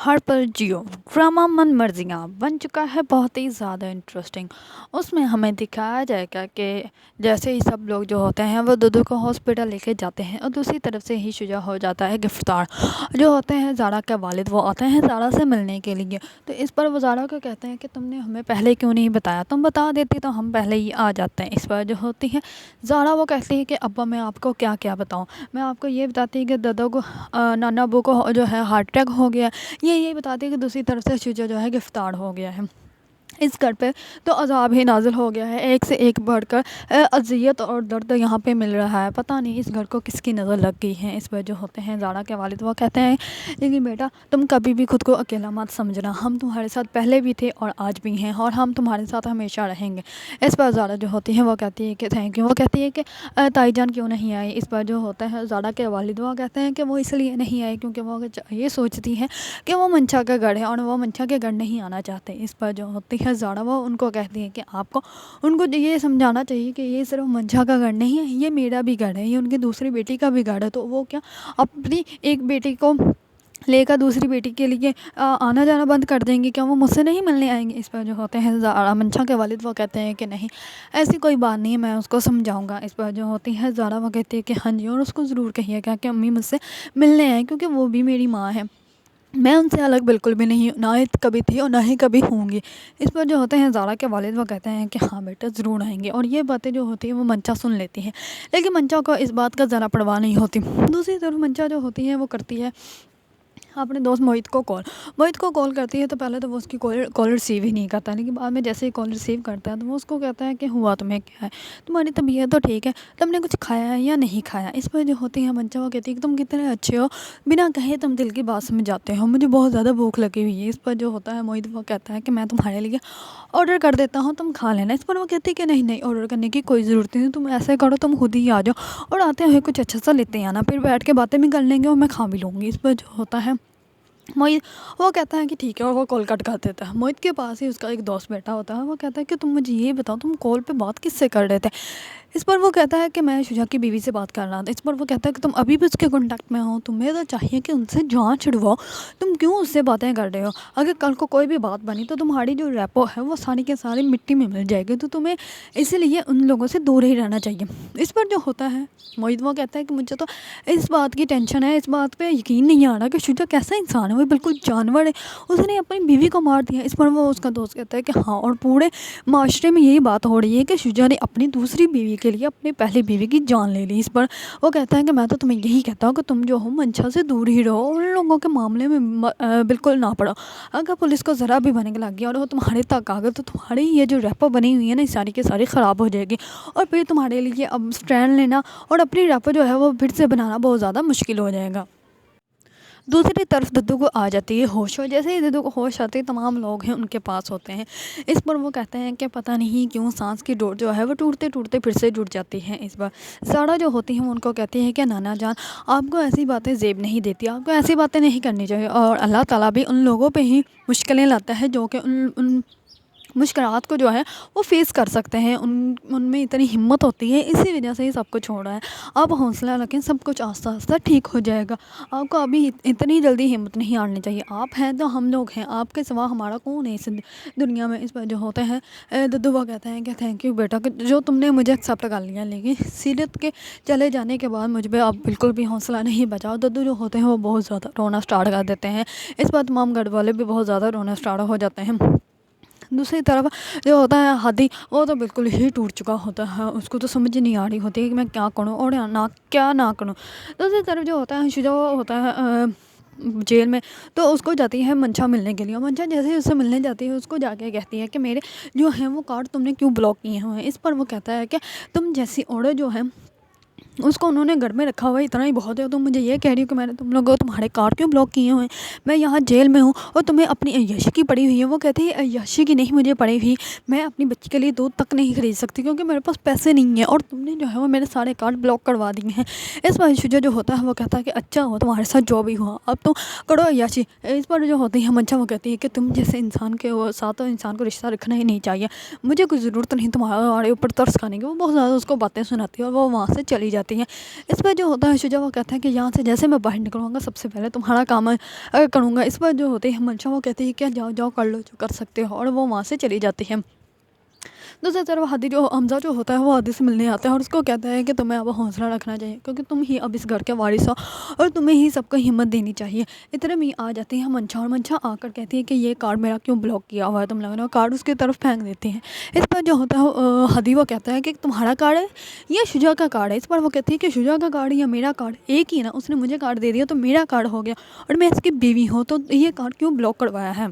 ہر پل Jio drama من مرضیاں بن چکا ہے بہت ہی زیادہ انٹرسٹنگ۔ اس میں ہمیں دکھایا جائے گا کہ جیسے ہی سب لوگ جو ہوتے ہیں وہ دودو کو ہاسپٹل لے کے جاتے ہیں اور دوسری طرف سے ہی شجاع ہو جاتا ہے گرفتار۔ جو ہوتے ہیں زارا کے والد وہ آتے ہیں زارا سے ملنے کے لیے، تو اس پر وہ زارا کو کہتے ہیں کہ تم نے ہمیں پہلے کیوں نہیں بتایا، تم بتا دیتی تو ہم پہلے ہی آ جاتے ہیں۔ اس پر جو ہوتی ہے زارا وہ کہتی ہے کہ ابا میں آپ کو کیا کیا بتاؤں، میں آپ کو یہ بتاتی ہوں کہ دادو کو نانا ابو کو جو ہے ہارٹ اٹیک ہو گیا، یہ بتاتی ہے کہ دوسری طرف سے شجاع جو ہے گرفتار ہو گیا ہے۔ اس گھر پہ تو عذاب ہی نازل ہو گیا ہے، ایک سے ایک بڑھ کر اذیت اور درد یہاں پہ مل رہا ہے، پتہ نہیں اس گھر کو کس کی نظر لگ گئی ہے۔ اس پر جو ہوتے ہیں زارا کے والد وہ کہتے ہیں لیکن بیٹا تم کبھی بھی خود کو اکیلا مت سمجھنا، ہم تمہارے ساتھ پہلے بھی تھے اور آج بھی ہیں اور ہم تمہارے ساتھ ہمیشہ رہیں گے۔ اس پر زارا جو ہوتی ہے وہ کہتی ہے کہ تھینک یو، وہ کہتی ہے کہ تائی جان کیوں نہیں آئی۔ اس پر جو ہوتا ہے زارا کے والد وہ کہتے ہیں کہ وہ اس لیے نہیں آئی کیونکہ وہ یہ سوچتی ہے کہ وہ منشا کا گھر ہے اور وہ منشا کے گھر نہیں آنا چاہتے۔ اس پر جو ہوتی ہے زارا وہ ان کو کہتی ہے کہ آپ کو ان کو یہ سمجھانا چاہیے کہ یہ صرف منشا کا گھر نہیں ہے، یہ میرا بھی گھر ہے، یہ ان کی دوسری بیٹی کا بھی گھر ہے، تو وہ کیا اپنی ایک بیٹی کو لے کر دوسری بیٹی کے لیے آنا جانا بند کر دیں گے، کیا وہ مجھ سے نہیں ملنے آئیں گے۔ اس پر جو ہوتے ہیں زارا منشا کے والد وہ کہتے ہیں کہ نہیں ایسی کوئی بات نہیں ہے، میں اس کو سمجھاؤں گا۔ اس پر جو ہوتی ہے زارا وہ کہتی ہے کہ ہاں جی، اور اس کو ضرور کہیے گا کہ امی مجھ سے ملنے آئیں کیونکہ وہ بھی میری ماں ہے، میں ان سے الگ بالکل بھی نہیں ہوں، نہ کبھی تھی اور نہ ہی کبھی ہوں گی۔ اس پر جو ہوتے ہیں زارا کے والد وہ کہتے ہیں کہ ہاں بیٹا ضرور آئیں گے، اور یہ باتیں جو ہوتی ہیں وہ منشا سن لیتی ہے، لیکن منشا کو اس بات کا ذرا پرواہ نہیں ہوتی۔ دوسری طرف منشا جو ہوتی ہے وہ کرتی ہے اپنے دوست موہت کو کال کرتی ہے، تو پہلے تو وہ اس کی کال ریسیو ہی نہیں کرتا، لیکن بعد میں جیسے ہی کال ریسیو کرتا ہے تو وہ اس کو کہتا ہے کہ ہوا تمہیں کیا ہے، تمہاری طبیعت تو ٹھیک ہے، تم نے کچھ کھایا ہے یا نہیں کھایا۔ اس پر جو ہوتی ہے منشا وہ کہتی ہے کہ تم کتنے اچھے ہو، بنا کہے تم دل کی بات سمجھ جاتے ہو، مجھے بہت زیادہ بھوک لگی ہوئی ہے۔ اس پر جو ہوتا ہے موہت وہ کہتا ہے کہ میں تمہارے لیے آرڈر کر دیتا ہوں، تم کھا لینا۔ اس پر وہ کہتی ہے کہ نہیں آرڈر کرنے کی کوئی ضرورت نہیں، تم ایسے کرو تم خود ہی آ جاؤ اور آتے ہوئے کچھ اچھا سا لیتے آنا، پھر بیٹھ کے باتیں بھی کر لیں گے اور میں کھا بھی لوں گی۔ اس پر جو ہوتا ہے موہت وہ کہتا ہے کہ ٹھیک ہے اور وہ کال کٹ کر دیتا ہے۔ موہت کے پاس ہی اس کا ایک دوست بیٹھا ہوتا ہے، وہ کہتا ہے کہ تم مجھے یہ بتاؤ تم کال پہ بات کس سے کر رہے تھے۔ اس پر وہ کہتا ہے کہ میں شجاع کی بیوی سے بات کر رہا تھا۔ اس پر وہ کہتا ہے کہ تم ابھی بھی اس کے کانٹیکٹ میں ہو، تمہیں تو چاہیے کہ ان سے جان چھڑواؤ، تم کیوں اس سے باتیں کر رہے ہو، اگر کل کو کوئی بھی بات بنی تو تمہاری جو ریپو ہے وہ ساری کے ساری مٹی میں مل جائے گی، تو تمہیں اسی لیے ان لوگوں سے دور ہی رہنا چاہیے۔ اس پر جو ہوتا ہے موہت وہ کہتا ہے کہ مجھے تو اس بات کی ٹینشن ہے، اس بات پہ یقین نہیں آ رہا کہ شجاع کیسا انسان ہے، وہ بالکل جانور ہے، اس نے اپنی بیوی کو مار دیا۔ اس پر وہ اس کا دوست کہتا ہے کہ ہاں، اور پورے معاشرے میں یہی بات ہو رہی ہے کہ شجاع نے اپنی دوسری بیوی کے لیے اپنی پہلی بیوی کی جان لے لی۔ اس پر وہ کہتا ہے کہ میں تو تمہیں یہی کہتا ہوں کہ تم جو ہو منشا سے دور ہی رہو اور ان لوگوں کے معاملے میں بالکل نہ پڑو، اگر پولیس کو ذرا بھی بنے لگ گیا اور وہ تمہارے تک آ گئے تو تمہاری یہ جو ریپو بنی ہوئی ہے نا یہ ساری کی ساری خراب ہو جائے گی، اور پھر تمہارے لیے اب اسٹینڈ لینا اور اپنی ریپو جو ہے وہ پھر سے بنانا بہت زیادہ مشکل ہو جائے گا۔ دوسری طرف ددو کو آ جاتی ہے ہوش، اور جیسے ہی ددو کو ہوش آتی ہے تمام لوگ ہیں ان کے پاس ہوتے ہیں۔ اس پر وہ کہتے ہیں کہ پتہ نہیں کیوں سانس کی ڈور جو ہے وہ ٹوٹتے ٹوٹتے پھر سے جڑ جاتی ہے۔ اس پر زارا جو ہوتی ہیں وہ ان کو کہتی ہے کہ نانا جان آپ کو ایسی باتیں زیب نہیں دیتی، آپ کو ایسی باتیں نہیں کرنی چاہیے، اور اللہ تعالیٰ بھی ان لوگوں پہ ہی مشکلیں لاتا ہے جو کہ ان مشکلات کو جو ہے وہ فیس کر سکتے ہیں، ان میں اتنی ہمت ہوتی ہے، اسی وجہ سے ہی سب کچھ ہو رہا ہے۔ آپ حوصلہ رکھیں، سب کچھ آہستہ آہستہ ٹھیک ہو جائے گا، آپ کو ابھی اتنی جلدی ہمت نہیں ہارنی چاہیے، آپ ہیں تو ہم لوگ ہیں، آپ کے سوا ہمارا کون ہے اس دنیا میں۔ اس پر جو ہوتے ہیں ددو وہ کہتے ہیں کہ تھینک یو بیٹا کہ جو تم نے مجھے ایکسیپٹ کر لیا، لیکن سیرت کے چلے جانے کے بعد مجھ پہ اب بالکل بھی حوصلہ نہیں بچا۔ اور ددو جو ہوتے ہیں وہ بہت زیادہ رونا اسٹارٹ کر دیتے ہیں، اس پر تمام گھر والے بھی بہت زیادہ رونا اسٹارٹ ہو جاتے ہیں۔ دوسری طرف جو ہوتا ہے ہادی وہ تو بالکل ہی ٹوٹ چکا ہوتا ہے، اس کو تو سمجھ نہیں آ رہی ہوتی ہے کہ میں کیا کروں اور کیا نہ کروں۔ دوسری طرف جو ہوتا ہے شجاع وہ ہوتا ہے جیل میں، تو اس کو جاتی ہے منشا ملنے کے لیے، منشا جیسے ہی اس سے ملنے جاتی ہے اس کو جا کے کہتی ہے کہ میرے جو ہیں وہ کارڈ تم نے کیوں بلاک کیے ہوئے ہیں۔ اس پر وہ کہتا ہے کہ تم جیسی عورت جو ہے اس کو انہوں نے گھر میں رکھا ہوا ہے، اتنا ہی بہت ہے، تم مجھے یہ کہہ رہی ہو کہ میں نے تم لوگوں تمہارے کارڈ کیوں بلاک کیے ہوئے ہیں، میں یہاں جیل میں ہوں اور تمہیں اپنی عیاشی کی پڑی ہوئی ہے۔ وہ کہتی ہے عیاشی کی نہیں مجھے پڑی ہوئی، میں اپنی بچی کے لیے دودھ تک نہیں خرید سکتی کیونکہ میرے پاس پیسے نہیں ہیں، اور تم نے جو ہے وہ میرے سارے کارڈ بلاک کروا دیے ہیں۔ اس پر شجاع جو ہوتا ہے وہ کہتا ہے کہ اچھا ہو تمہارے ساتھ جو بھی ہوا، اب تم کرو عیاشی۔ اس پر جو ہوتی ہے منشا وہ کہتی ہے کہ تم جیسے انسان کے ساتھ انسان کو رشتہ رکھنا ہی نہیں چاہیے، مجھے کوئی ضرورت نہیں تمہارے اوپر ترس کھانے کی۔ وہ بہت زیادہ اس کو باتیں سناتی ہے اور وہ وہاں سے چلی جاتی ہے۔ جاتی ہیں۔ اس پر جو ہوتا ہے شجاع وہ کہتا ہے کہ یہاں سے جیسے میں باہر نکلوں گا سب سے پہلے تمہارا کام کروں گا۔ اس پر جو ہوتی ہے منشا وہ کہتی ہے کہ جاؤ جاؤ کر لو جو کر سکتے ہو، اور وہ وہاں سے چلی جاتی ہے۔ دوسری طرف حمزہ جو ہوتا ہے وہ ہادی سے ملنے آتا ہے اور اس کو کہتا ہے کہ تمہیں اب حوصلہ رکھنا چاہیے، کیونکہ تم ہی اب اس گھر کے وارث ہو اور تمہیں ہی سب کو ہمت دینی چاہیے۔ اتنے میں آ جاتی ہے منشا، اور منشا آ کر کہتی ہے کہ یہ کارڈ میرا کیوں بلاک کیا ہوا ہے تم لوگوں نے، کارڈ اس کی طرف پھینک دیتی ہے۔ اس پر جو ہوتا ہے ہادی وہ کہتا ہے کہ تمہارا کارڈ ہے یا شجاع کا کارڈ ہے؟ اس پر وہ کہتی ہے کہ شجاع کا کارڈ یا میرا کارڈ ایک ہی نا، اس نے مجھے کارڈ دے دیا تو میرا کارڈ ہو گیا، اور میں اس کی بیوی ہوں تو یہ کارڈ کیوں بلاک کروایا ہے؟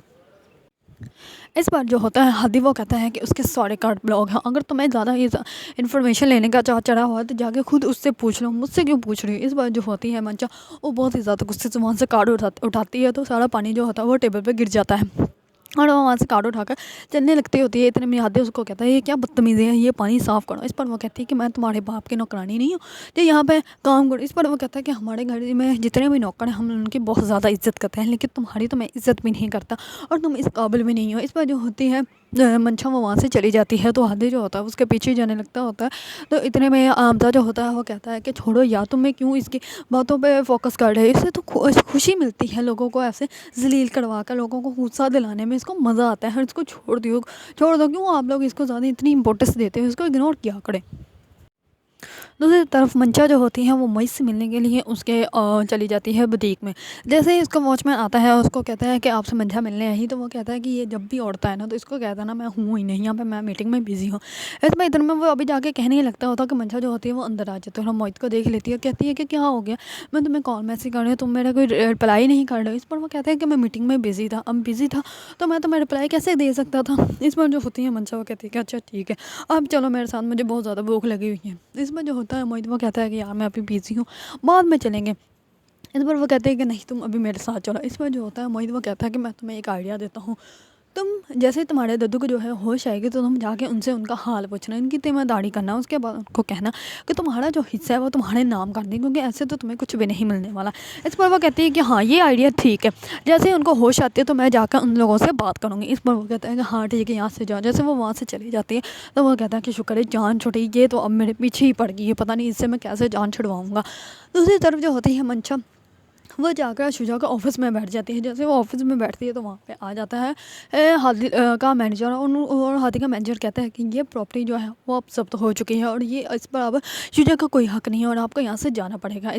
اس بار جو ہوتا ہے ہادی وہ کہتا ہے کہ اس کے سارے کارڈ بلاک ہیں، اگر تمہیں زیادہ یہ انفارمیشن لینے کا چڑھا ہوا ہے تو جا کے خود اس سے پوچھ لو، مجھ سے کیوں پوچھ رہی ہو؟ اس بار جو ہوتی ہے منشا وہ بہت ہی زیادہ غصے سے وہاں سے کارڈ اٹھاتی ہے تو سارا پانی جو ہوتا ہے وہ ٹیبل پہ گر جاتا ہے، اور وہ وہاں سے کارڈ اٹھا کر چلنے لگتی ہوتی ہے۔ اتنے میں ہادی اس کو کہتا ہے یہ کیا بدتمیزی ہے، یہ پانی صاف کرو۔ اس پر وہ کہتی ہے کہ میں تمہارے باپ کی نوکرانی نہیں ہوں جو یہاں پہ کام کرو۔ اس پر وہ کہتا ہے کہ ہمارے گھر میں جتنے بھی نوکر ہیں ہم ان کی بہت زیادہ عزت کرتے ہیں، لیکن تمہاری تو میں عزت بھی نہیں کرتا اور تم اس قابل بھی نہیں ہو۔ اس پر جو ہوتی ہے منشا وہ وہاں سے چلی جاتی ہے تو ہادی جو ہوتا ہے اس کے پیچھے جانے لگتا ہوتا ہے، تو اتنے میں حمزہ جو ہوتا ہے وہ کہتا ہے کہ چھوڑو یا تم میں کیوں اس کی باتوں پہ فوکس کر رہے، اس سے تو خوشی ملتی ہے لوگوں کو ایسے ذلیل کروا کر، لوگوں کو غصہ دلانے میں اس کو مزہ آتا ہے، اس کو چھوڑ دو کیوں آپ لوگ اس کو زیادہ اتنی امپورٹنس دیتے ہو، اس کو اگنور کیا کریں۔ دوسری طرف منشا جو ہوتی ہے وہ معیز سے ملنے کے لیے اس کے چلی جاتی ہے بوتیک میں۔ جیسے ہی اس کا واچ مین آتا ہے اس کو کہتا ہے کہ آپ سے منشا ملنے آئی، تو وہ کہتا ہے کہ یہ جب بھی اوڑتا ہے نا تو اس کو کہتا ہے نا میں ہوں ہی نہیں یہاں پہ، میں میٹنگ میں بزی ہوں۔ اس میں اتنے میں وہ ابھی جا کے کہنے ہی لگتا ہوتا کہ منشا جو ہوتی ہے وہ اندر آ جاتی ہے اور موہت کو دیکھ لیتی ہے، کہتی ہے کہ کیا ہو گیا، میں تمہیں کال میسج کر رہی ہوں تم میرا کوئی رپلائی نہیں کر رہے ہو۔ اس پر وہ کہتا ہے کہ میں میٹنگ میں بزی تھا، اب بزی تھا تو میں تمہیں رپلائی کیسے دے سکتا تھا۔ اس پر جو ہوتی ہے منشا وہ کہتی ہے کہ اچھا ٹھیک ہے اب چلو میرے ساتھ، مجھے بہت زیادہ بھوک لگی ہوئی ہے۔ اس میں جو ہوتا ہے موہت وہ کہتا ہے کہ یار میں ابھی بزی ہوں بعد میں چلیں گے۔ اس پر وہ کہتے ہیں کہ نہیں تم ابھی میرے ساتھ چلو۔ اس پر جو ہوتا ہے موہت وہ کہتا ہے کہ میں تمہیں ایک آئیڈیا دیتا ہوں، تم جیسے تمہارے ددو کو جو ہے ہوش آئے گی تو تم جا کے ان سے ان کا حال پوچھنا، ان کی تیمہ داری کرنا، اس کے بعد ان کو کہنا کہ تمہارا جو حصہ ہے وہ تمہارے نام کر دیں، کیونکہ ایسے تو تمہیں کچھ بھی نہیں ملنے والا۔ اس پر وہ کہتی ہے کہ ہاں یہ آئیڈیا ٹھیک ہے، جیسے ان کو ہوش آتی ہے تو میں جا کر ان لوگوں سے بات کروں گی۔ اس پر وہ کہتا ہے کہ ہاں ٹھیک ہے یہاں سے جاؤ۔ جیسے وہ وہاں سے چلی جاتی ہے تو وہ کہتا ہے کہ شکر ہے جان چھوٹی، یہ تو اب میرے پیچھے ہی پڑ گئی ہے، پتہ نہیں اس سے میں کیسے جان چھڑواؤں گا۔ دوسری طرف جو ہوتی ہے منشا وہ جا کر شجاع کا آفس میں بیٹھ جاتی ہے۔ جیسے وہ آفس میں بیٹھتی ہے تو وہاں پہ آ جاتا ہے ہادی کا مینیجر، اور ہادی کا مینیجر کہتا ہے کہ یہ پراپرٹی جو ہے وہ اب ضبط ہو چکی ہے اور یہ اس پر اب شجاع کا کوئی حق نہیں ہے اور آپ کو یہاں سے جانا پڑے گا۔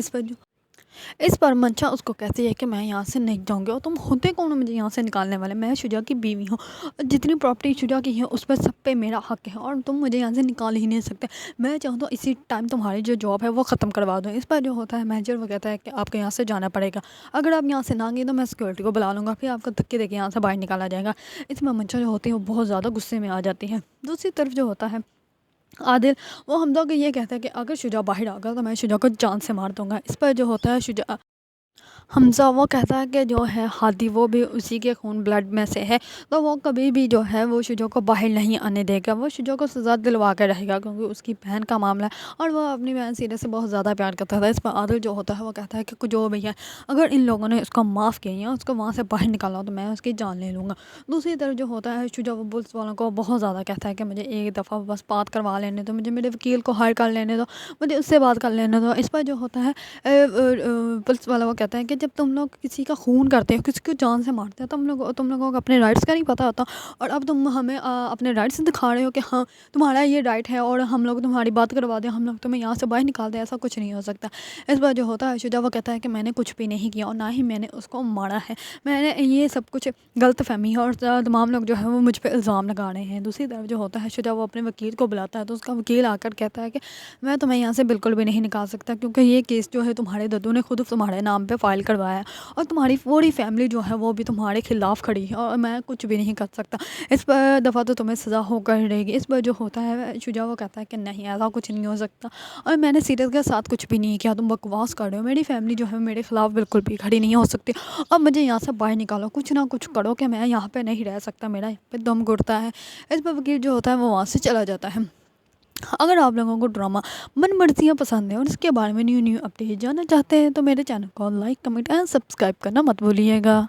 اس پر منشا اس کو کہتی ہے کہ میں یہاں سے نہیں جاؤں گی، اور تم ہوتے کون ہو مجھے یہاں سے نکالنے والے، میں شجاع کی بیوی ہوں، جتنی پراپرٹی شجاع کی ہے اس پہ سب پہ میرا حق ہے اور تم مجھے یہاں سے نکال ہی نہیں سکتے۔ میں چاہوں تو اسی ٹائم تمہاری جو جاب ہے وہ ختم کروا دوں۔ اس پر جو ہوتا ہے مینیجر وہ کہتا ہے کہ آپ کو یہاں سے جانا پڑے گا، اگر آپ یہاں سے نہ گئے تو میں سیکورٹی کو بلا لوں گا، پھر آپ کو دھکے دے کے یہاں سے باہر نکالا جائے گا۔ اس میں منشا جو ہوتی ہے وہ بہت زیادہ غصے میں آ جاتی ہے۔ دوسری طرف جو ہوتا ہے عادل وہ حمزہ کو یہ کہتا ہے کہ اگر شجاع باہر آ گیا تو میں شجاع کو جان سے مار دوں گا۔ اس پر جو ہوتا ہے حمزہ وہ کہتا ہے کہ جو ہے ہادی وہ بھی اسی کے خون بلڈ میں سے ہے، تو وہ کبھی بھی جو ہے وہ شجاع کو باہر نہیں آنے دے گا، وہ شجاع کو سزا دلوا کے رہے گا، کیونکہ اس کی بہن کا معاملہ ہے اور وہ اپنی بہن سیرت سے بہت زیادہ پیار کرتا تھا۔ اس پر عادل جو ہوتا ہے وہ کہتا ہے کہ جو بھی ہے اگر ان لوگوں نے اس کو معاف کیا یا اس کو وہاں سے باہر نکالا تو میں اس کی جان لے لوں گا۔ دوسری طرف جو ہوتا ہے شجاع وہ پولیس والوں کو بہت زیادہ کہتا ہے کہ مجھے ایک دفعہ بس بات کروا لینے دو، مجھے میرے وکیل کو ہائر کر لینے دو، مجھے اس سے بات کر لینے دو۔ اس پر جو ہوتا ہے پولیس والا وہ کہتا ہے کہ جب تم لوگ کسی کا خون کرتے ہو، کسی کو جان سے مارتے ہیں، تم لوگوں کو اپنے رائٹس کا نہیں پتہ ہوتا، اور اب تم ہمیں اپنے رائٹس دکھا رہے ہو کہ ہاں تمہارا یہ رائٹ ہے اور ہم لوگ تمہاری بات کروا دیں، ہم لوگ تمہیں یہاں سے باہر نکال دیں، ایسا کچھ نہیں ہو سکتا۔ اس بار جو ہوتا ہے شجاع وہ کہتا ہے کہ میں نے کچھ بھی نہیں کیا اور نہ ہی میں نے اس کو مارا ہے، میں نے یہ سب کچھ غلط فہمی ہے اور تمام لوگ جو ہے وہ مجھ پہ الزام لگا رہے ہیں۔ دوسری طرف جو ہوتا ہے شجاع وہ اپنے وکیل کو بلاتا ہے تو اس کا وکیل آ کر کہتا ہے کہ میں تمہیں یہاں سے بالکل بھی نہیں نکال سکتا، کیونکہ یہ کیس جو ہے تمہارے ددو نے خود تمہارے نام پہ فائل کروایا ہے اور تمہاری پوری فیملی جو ہے وہ بھی تمہارے خلاف کھڑی ہے اور میں کچھ بھی نہیں کر سکتا، اس پر دفعہ تو تمہیں سزا ہو کر رہے گی۔ اس پر جو ہوتا ہے شجاع وہ کہتا ہے کہ نہیں ایسا کچھ نہیں ہو سکتا اور میں نے سیرت کے ساتھ کچھ بھی نہیں کیا، تم بکواس کر رہے ہو، میری فیملی جو ہے میرے خلاف بالکل بھی کھڑی نہیں ہو سکتی، اب مجھے یہاں سے باہر نکالو، کچھ نہ کچھ کرو کہ میں یہاں پہ نہیں رہ سکتا، میرا یہاں پہ دم گھٹتا ہے۔ اس پر وکیل جو ہوتا ہے وہ وہاں سے چلا جاتا ہے۔ اگر آپ لوگوں کو ڈرامہ من مرضیاں پسند ہے اور اس کے بارے میں نیو اپڈیٹ جاننا چاہتے ہیں تو میرے چینل کو لائک کمنٹ اینڈ سبسکرائب کرنا مت بھولیے گا۔